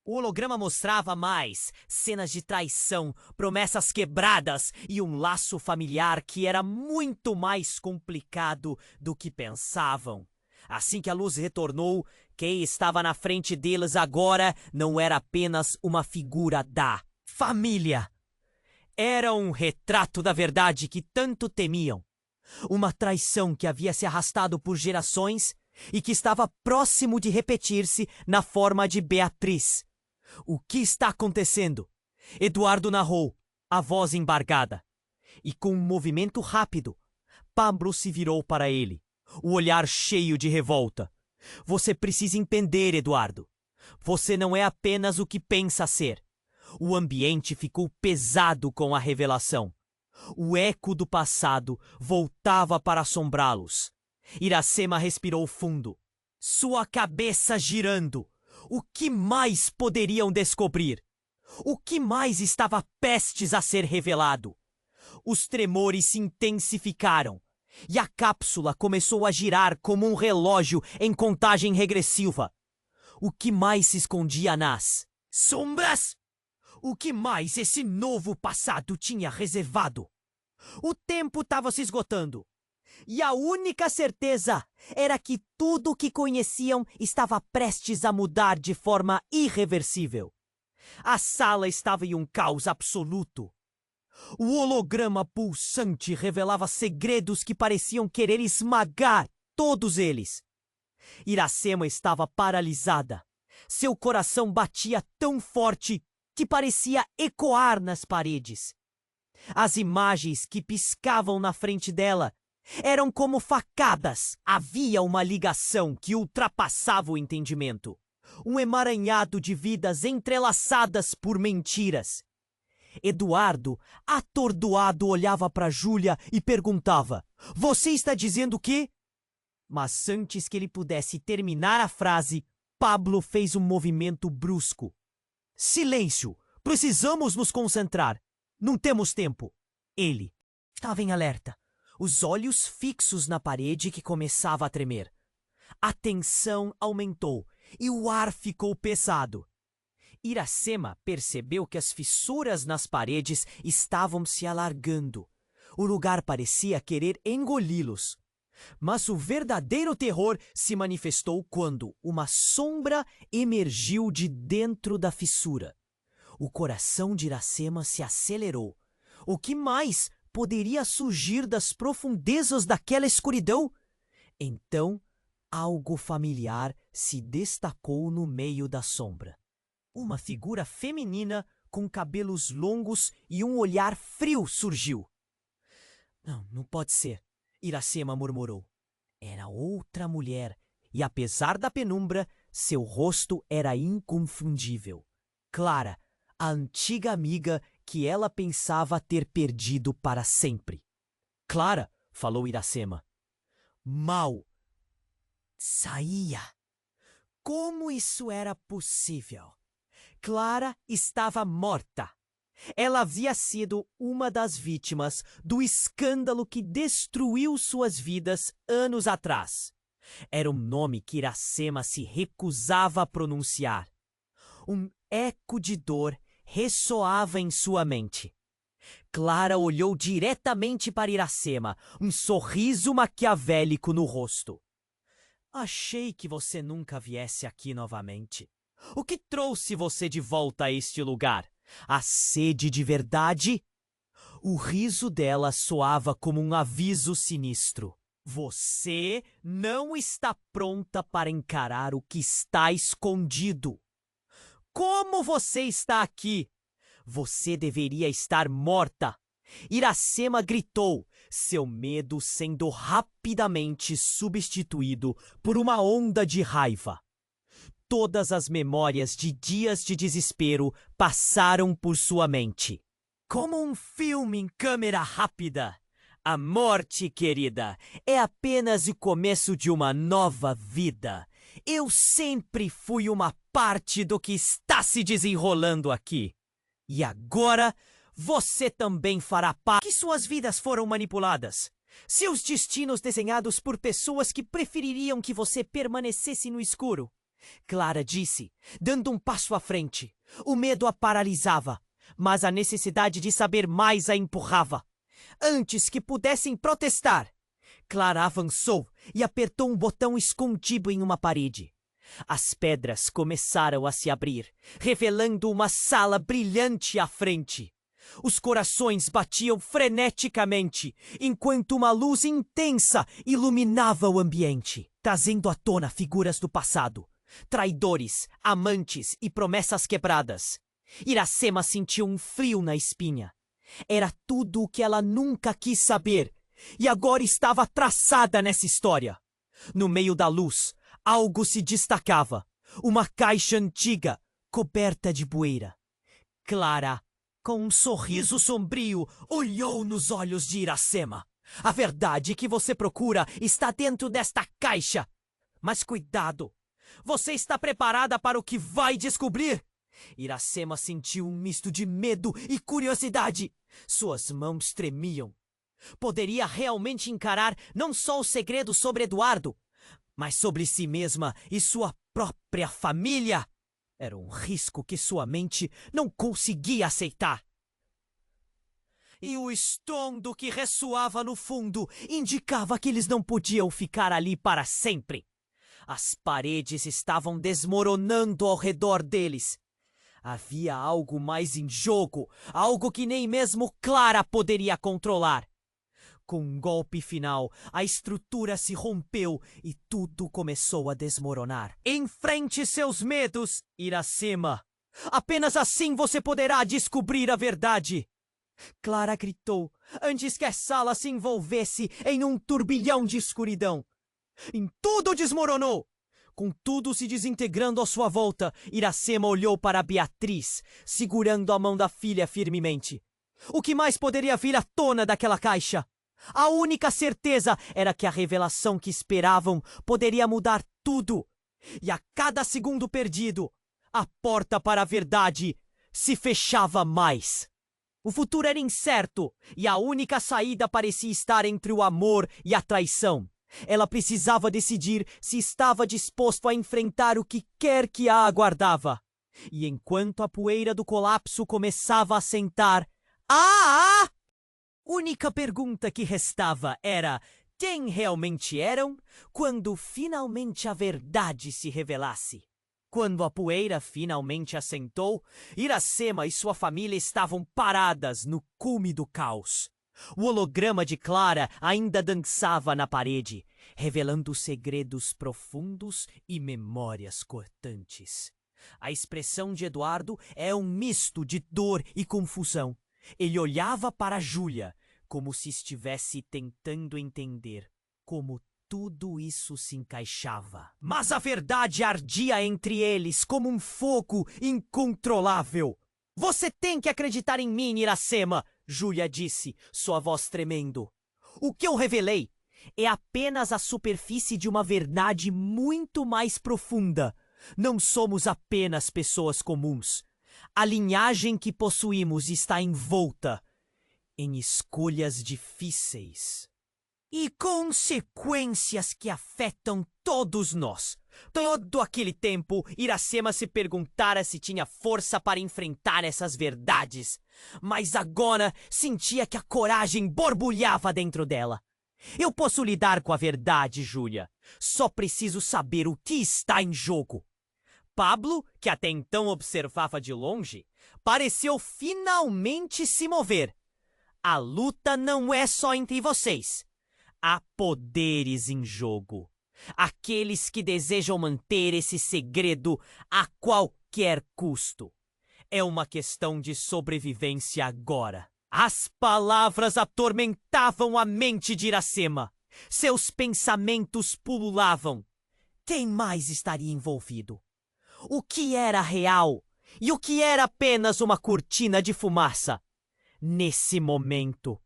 O holograma mostrava mais cenas de traição, promessas quebradas e um laço familiar que era muito mais complicado do que pensavam. Assim que a luz retornou, quem estava na frente deles agora não era apenas uma figura da família. Era um retrato da verdade que tanto temiam. Uma traição que havia se arrastado por gerações e que estava próximo de repetir-se na forma de Beatriz. O que está acontecendo? Eduardo narrou, a voz embargada. E com um movimento rápido, Pablo se virou para ele, o olhar cheio de revolta. Você precisa entender, Eduardo. Você não é apenas o que pensa ser. O ambiente ficou pesado com a revelação. O eco do passado voltava para assombrá-los. Iracema respirou fundo, sua cabeça girando. O que mais poderiam descobrir? O que mais estava prestes a ser revelado? Os tremores se intensificaram e a cápsula começou a girar como um relógio em contagem regressiva. O que mais se escondia nas sombras? O que mais esse novo passado tinha reservado? O tempo estava se esgotando. E a única certeza era que tudo o que conheciam estava prestes a mudar de forma irreversível. A sala estava em um caos absoluto. O holograma pulsante revelava segredos que pareciam querer esmagar todos eles. Iracema estava paralisada. Seu coração batia tão forte que parecia ecoar nas paredes. As imagens que piscavam na frente dela eram como facadas. Havia uma ligação que ultrapassava o entendimento. Um emaranhado de vidas entrelaçadas por mentiras. Eduardo, atordoado, olhava para Júlia e perguntava: "Você está dizendo o quê?" Mas antes que ele pudesse terminar a frase, Pablo fez um movimento brusco. "Silêncio! Precisamos nos concentrar. Não temos tempo." Ele estava em alerta. os olhos fixos na parede que começava a tremer. A tensão aumentou e o ar ficou pesado. Iracema percebeu que as fissuras nas paredes estavam se alargando. O lugar parecia querer engoli-los. Mas o verdadeiro terror se manifestou quando uma sombra emergiu de dentro da fissura. O coração de Iracema se acelerou. O que mais poderia surgir das profundezas daquela escuridão? Então, algo familiar se destacou no meio da sombra. Uma figura feminina com cabelos longos e um olhar frio surgiu. Não pode ser, Iracema murmurou. Era outra mulher, e apesar da penumbra, seu rosto era inconfundível. Clara, a antiga amiga que ela pensava ter perdido para sempre. Clara, falou Iracema. Mal saía. Como isso era possível? Clara estava morta. Ela havia sido uma das vítimas do escândalo que destruiu suas vidas anos atrás. Era um nome que Iracema se recusava a pronunciar. Um eco de dor ressoava em sua mente. Clara olhou diretamente para Iracema, um sorriso maquiavélico no rosto. Achei que você nunca viesse aqui novamente. O que trouxe você de volta a este lugar? A sede de verdade? O riso dela soava como um aviso sinistro. Você não está pronta para encarar o que está escondido. Como você está aqui? Você deveria estar morta. Iracema gritou, seu medo sendo rapidamente substituído por uma onda de raiva. Todas as memórias de dias de desespero passaram por sua mente. Como um filme em câmera rápida. A morte, querida, é apenas o começo de uma nova vida. Eu sempre fui uma parte do que está se desenrolando aqui. E agora, você também fará parte que suas vidas foram manipuladas. Seus destinos desenhados por pessoas que prefeririam que você permanecesse no escuro. Clara disse, dando um passo à frente. O medo a paralisava, mas a necessidade de saber mais a empurrava. Antes que pudessem protestar, Clara avançou e apertou um botão escondido em uma parede. As pedras começaram a se abrir, revelando uma sala brilhante à frente. Os corações batiam freneticamente, enquanto uma luz intensa iluminava o ambiente, trazendo à tona figuras do passado. Traidores, amantes e promessas quebradas. Iracema sentiu um frio na espinha. Era tudo o que ela nunca quis saber, e agora estava traçada nessa história. No meio da luz, algo se destacava. Uma caixa antiga, coberta de poeira. Clara, com um sorriso sombrio, olhou nos olhos de Iracema. A verdade que você procura está dentro desta caixa. Mas cuidado! Você está preparada para o que vai descobrir? Iracema sentiu um misto de medo e curiosidade. Suas mãos tremiam. Poderia realmente encarar não só o segredo sobre Eduardo, mas sobre si mesma e sua própria família. Era um risco que sua mente não conseguia aceitar. E o estrondo que ressoava no fundo indicava que eles não podiam ficar ali para sempre. As paredes estavam desmoronando ao redor deles. Havia algo mais em jogo, algo que nem mesmo Clara poderia controlar. Com um golpe final, a estrutura se rompeu e tudo começou a desmoronar. Enfrente seus medos, Iracema. Apenas assim você poderá descobrir a verdade. Clara gritou, antes que a sala se envolvesse em um turbilhão de escuridão. Tudo desmoronou. Com tudo se desintegrando à sua volta, Iracema olhou para Beatriz, segurando a mão da filha firmemente. O que mais poderia vir à tona daquela caixa? A única certeza era que a revelação que esperavam poderia mudar tudo. E a cada segundo perdido, a porta para a verdade se fechava mais. O futuro era incerto e a única saída parecia estar entre o amor e a traição. Ela precisava decidir se estava disposto a enfrentar o que quer que a aguardava. E enquanto a poeira do colapso começava a assentar, a única pergunta que restava era: quem realmente eram quando finalmente a verdade se revelasse? Quando a poeira finalmente assentou, Iracema e sua família estavam paradas no cume do caos. O holograma de Clara ainda dançava na parede, revelando segredos profundos e memórias cortantes. A expressão de Eduardo é um misto de dor e confusão. Ele olhava para Júlia, como se estivesse tentando entender como tudo isso se encaixava. Mas a verdade ardia entre eles como um fogo incontrolável. Você tem que acreditar em mim, Iracema, Júlia disse, sua voz tremendo. O que eu revelei é apenas a superfície de uma verdade muito mais profunda. Não somos apenas pessoas comuns. A linhagem que possuímos está envolta em escolhas difíceis e consequências que afetam todos nós. Todo aquele tempo, Iracema se perguntara se tinha força para enfrentar essas verdades, mas agora sentia que a coragem borbulhava dentro dela. Eu posso lidar com a verdade, Júlia. Só preciso saber o que está em jogo. Pablo, que até então observava de longe, pareceu finalmente se mover. A luta não é só entre vocês. Há poderes em jogo. Aqueles que desejam manter esse segredo a qualquer custo. É uma questão de sobrevivência agora. As palavras atormentavam a mente de Iracema. Seus pensamentos pululavam. Quem mais estaria envolvido? O que era real e o que era apenas uma cortina de fumaça? Nesse momento,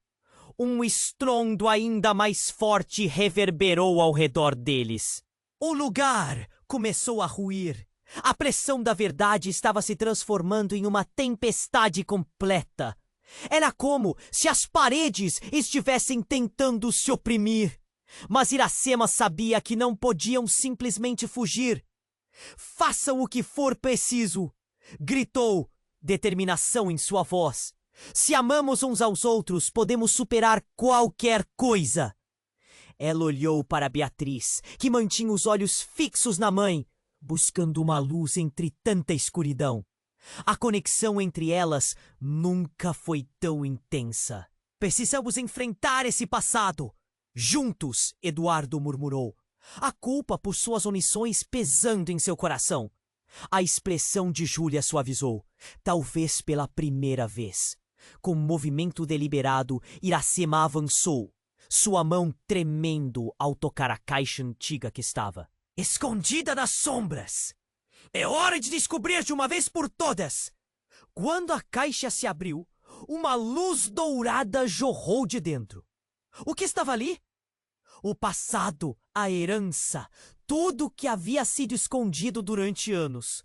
um estrondo ainda mais forte reverberou ao redor deles. O lugar começou a ruir. A pressão da verdade estava se transformando em uma tempestade completa. Era como se as paredes estivessem tentando se oprimir. Mas Iracema sabia que não podiam simplesmente fugir. Façam o que for preciso, gritou, determinação em sua voz. Se amamos uns aos outros, podemos superar qualquer coisa. Ela olhou para Beatriz, que mantinha os olhos fixos na mãe, buscando uma luz entre tanta escuridão. A conexão entre elas nunca foi tão intensa. Precisamos enfrentar esse passado. Juntos, Eduardo murmurou, a culpa por suas omissões pesando em seu coração. A expressão de Júlia suavizou, talvez pela primeira vez. Com um movimento deliberado, Iracema avançou, sua mão tremendo ao tocar a caixa antiga que estava escondida nas sombras. É hora de descobrir de uma vez por todas! Quando a caixa se abriu, uma luz dourada jorrou de dentro. O que estava ali? O passado, a herança, tudo que havia sido escondido durante anos.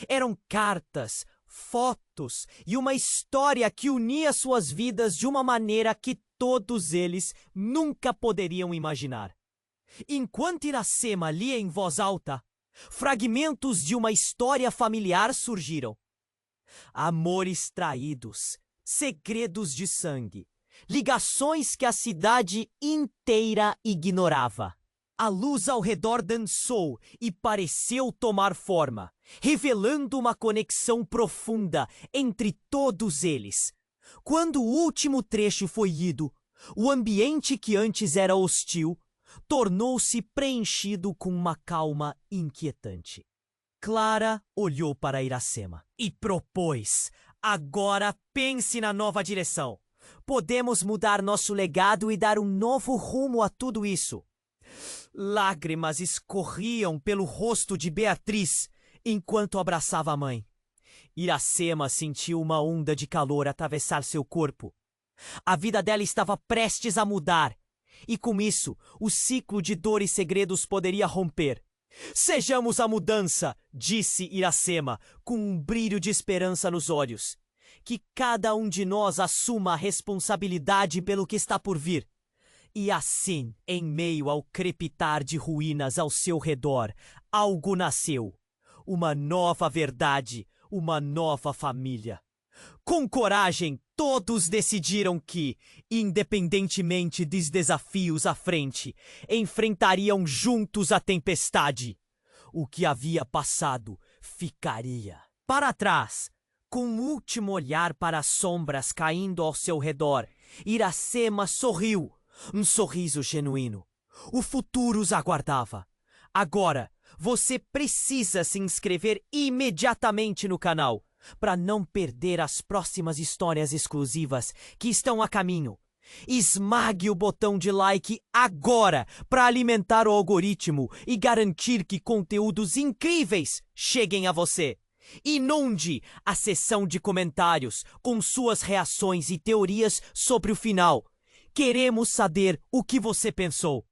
Eram cartas, fotos e uma história que unia suas vidas de uma maneira que todos eles nunca poderiam imaginar. Enquanto Iracema lia em voz alta, fragmentos de uma história familiar surgiram. Amores traídos, segredos de sangue, ligações que a cidade inteira ignorava. A luz ao redor dançou e pareceu tomar forma, revelando uma conexão profunda entre todos eles. Quando o último trecho foi lido, o ambiente que antes era hostil tornou-se preenchido com uma calma inquietante. Clara olhou para Iracema e propôs: agora pense na nova direção. Podemos mudar nosso legado e dar um novo rumo a tudo isso. Lágrimas escorriam pelo rosto de Beatriz enquanto abraçava a mãe. Iracema sentiu uma onda de calor atravessar seu corpo. A vida dela estava prestes a mudar, e com isso, o ciclo de dor e segredos poderia romper. Sejamos a mudança, disse Iracema, com um brilho de esperança nos olhos. Que cada um de nós assuma a responsabilidade pelo que está por vir. E assim, em meio ao crepitar de ruínas ao seu redor, algo nasceu. Uma nova verdade, uma nova família. Com coragem, todos decidiram que, independentemente dos desafios à frente, enfrentariam juntos a tempestade. O que havia passado ficaria para trás. Com um último olhar para as sombras caindo ao seu redor, Iracema sorriu, um sorriso genuíno. O futuro os aguardava. Agora, você precisa se inscrever imediatamente no canal para não perder as próximas histórias exclusivas que estão a caminho. Esmague o botão de like agora para alimentar o algoritmo e garantir que conteúdos incríveis cheguem a você. Inunde a seção de comentários com suas reações e teorias sobre o final. Queremos saber o que você pensou.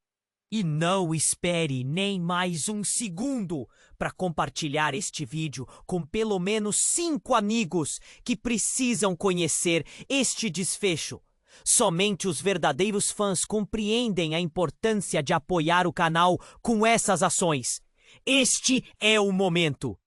E não espere nem mais um segundo para compartilhar este vídeo com pelo menos 5 amigos que precisam conhecer este desfecho. Somente os verdadeiros fãs compreendem a importância de apoiar o canal com essas ações. Este é o momento.